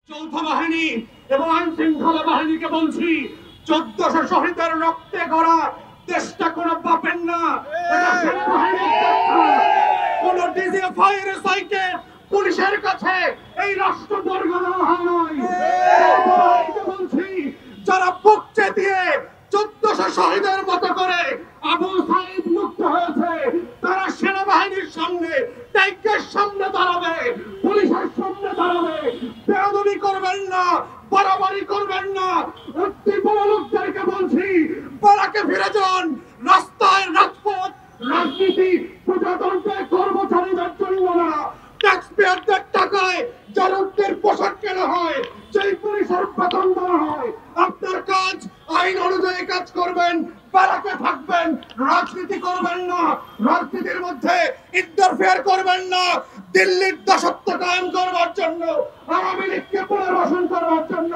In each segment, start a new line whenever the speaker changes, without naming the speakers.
যৌথ বাহিনী এবং আইন শৃঙ্খলা বাহিনীকে বলছি, 1400 শহীদের রক্তে গড়া দেশটা কোনো বাপের না, এটা সেনাবাহিনীর দেখা। কোন ডিজিএফআই এর সাইটে পুলিশের কাছে এই রাষ্ট্র বর্গনা নয়। বলছি, যারা বুকচে দিয়ে 1400 শহীদের মতো করে আবু সাইদ মুক্ত হয়েছে, তারা সেনাবাহিনীর সামনে, ট্যাঙ্কের সামনে দাঁড়াবে, পুলিশের সামনে দাঁড়াবে। বেয়াদবি করবেন না, বাড়াবাড়ি করবেন না। বড় লোকদেরকে বলছি, পাড়াকে ফিরে যান। রাস্তায় রাজপথ রাজনীতি প্রজাতন্ত্রের কর্মচারীদের জন্য না, ট্যাক্সপেয়ারদের টাকায় জনগণের পোশাক কেনা হয়, সেই পুলিশের বেতন দেওয়া হয়। আপনার কাজ আইন অনুযায়ী কাজ করবেন, পাড়াকে থাকবেন, রাজনীতি করবেন না, রাজনীতির মধ্যে ইন্টারফেয়ার করবেন না। দিল্লির দাসত্ব কায়েম করবার জন্য, আওয়ামী লীগকে পুনর্বাসন করবার জন্য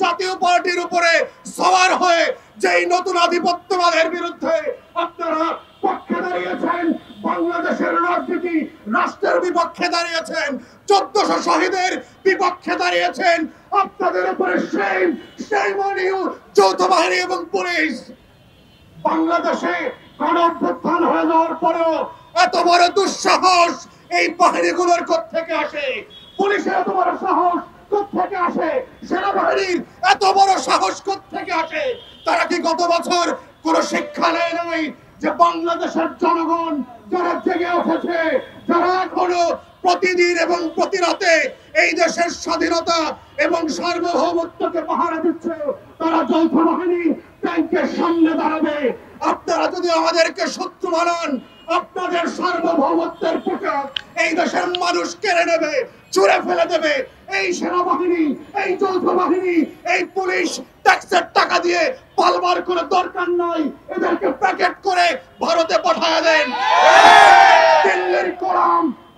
জাতীয় পার্টির উপরে সওয়ার হয়ে যেই নতুন আধিপত্যবাদের বিরুদ্ধে আপনারা পক্ষে দাঁড়িয়েছেন, বাংলাদেশের রাজনীতি রাষ্ট্রের বিপক্ষে দাঁড়িয়েছেন, 1400 শহীদের বিপক্ষে দাঁড়িয়েছেন, আপনাদের উপরে shame on you, যৌথ বাহিনী এবং পুলিশ। বাংলাদেশে গণঅভ্যুত্থান হয়ে যাওয়ার পরেও এত বড় দুঃসাহস এই বাহিনীগুলোর কোত্থেকে আসে? পুলিশের এত বড় সাহস কোত্থেকে আসে? সেনাবাহিনীর এত বড় সাহস কোত্থেকে আসে? তারা কি গত বছর কোন শিক্ষা নেয় নাই যে বাংলাদেশের জনগণ যারা জেগে উঠেছে, যারা এখনো প্রতিদিন এবং প্রতি রাতে এই দেশের স্বাধীনতা এবং সার্বভৌমত্বকে পাহারা দিচ্ছে, তারা যৌথ বাহিনী ট্যাঙ্কের সামনে দাঁড়াবে। আপনারা যদি আমাদেরকে শত্রু বানান, আপনাদের সার্বভৌমত্বের পোশাক এই দেশের মানুষ কেড়ে নেবে, ছুঁড়ে ফেলে দেবে। এই সেনাবাহিনী, এই যৌথ বাহিনী, এই পুলিশ ট্যাক্সের টাকা দিয়ে পালবার কোনো দরকার নাই। এদেরকে প্যাকেট করে ভারতে পাঠায় দেন।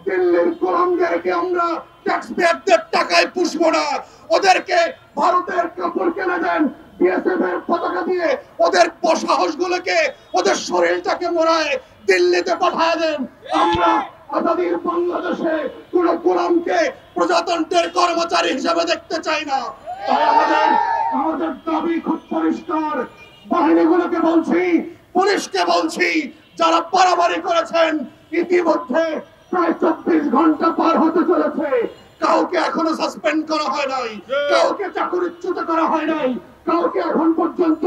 দিল্লির গোলামদেরকে আমরা ট্যাক্সপেয়ারদের টাকায় পুষবো না। ওদেরকে ভারতের কাপড় কিনে দেন, বিএসএফ এর পতাকা দিয়ে ওদের সাহসগুলোকে, ওদের শরীরটাকে মোড়ায় দিল্লিতে পাঠায় দেন। আমরা আজাদির বাংলাদেশে কোন গোলামকে প্রজাতন্ত্রের কর্মচারী হিসেবে দেখতে চাই না। তাই আমাদের দাবি খুব পরিষ্কার। বাহিনীগুলোকে বলছি, পুলিশকে বলছি, যারা বাড়াবাড়ি করেছেন, ইতিমধ্যে প্রায় 24 ঘন্টা পার হতে চলেছে, কাউকে এখনো সাসপেন্ড করা হয় নাই, কাউকে চাকরিচ্যুত করা হয় নাই, কাউকে এখন পর্যন্ত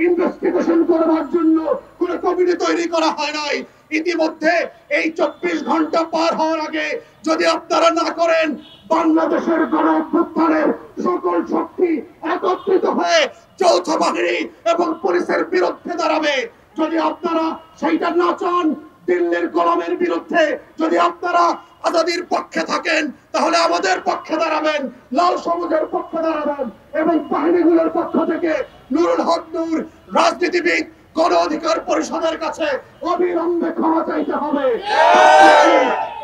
ইনভেস্টিগেশন করবার জন্য কোন কমিটি তৈরি করা হয় নাই। ইতিমধ্যে এই 24 ঘন্টা পার হওয়ার আগে যদি আপনারা না করেন, বাংলাদেশের গণঅভ্যুত্থানের সকল শক্তি একত্রিত হয়ে যৌথ বাহিনী এবং পুলিশের বিরুদ্ধে দাঁড়াবে। যদি আপনারা সেইটা না চান, দিল্লির গোলামের বিরুদ্ধে যদি আপনারা আজাদির পক্ষে থাকেন, তাহলে আমাদের পক্ষে দাঁড়াবেন, লাল সবুজের পক্ষে দাঁড়াবেন এবং বাহিনীগুলোর পক্ষ থেকে নুরুল হক নূর রাজনীতিবিদ গণ অধিকার পরিষদের কাছে অবিলম্বে ক্ষমা চাইতে হবে।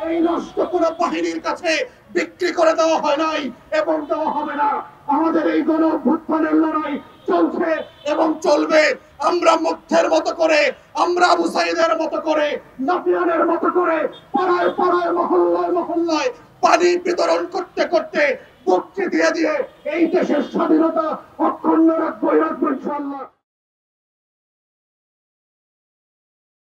এই নষ্ট কোন বাহিনীর কাছে বিক্রি করে দেওয়া হয় নাই এবং দেওয়া হবে না। আমাদের এই গণ অভ্যুত্থানের লড়াই চলছে এবং চলবে। আমরা মুগ্ধের মতো করে, আমরা আবু সাইদের মতো করে, নাফিয়ানের মতো করে পাড়ায় পাড়ায়, মহল্লায় মহল্লায় পানি বিতরণ করতে করতে, বুক দিয়ে দিয়ে এই দেশের স্বাধীনতা অক্ষুণ্ণ রাখবো ইনশাআল্লাহ।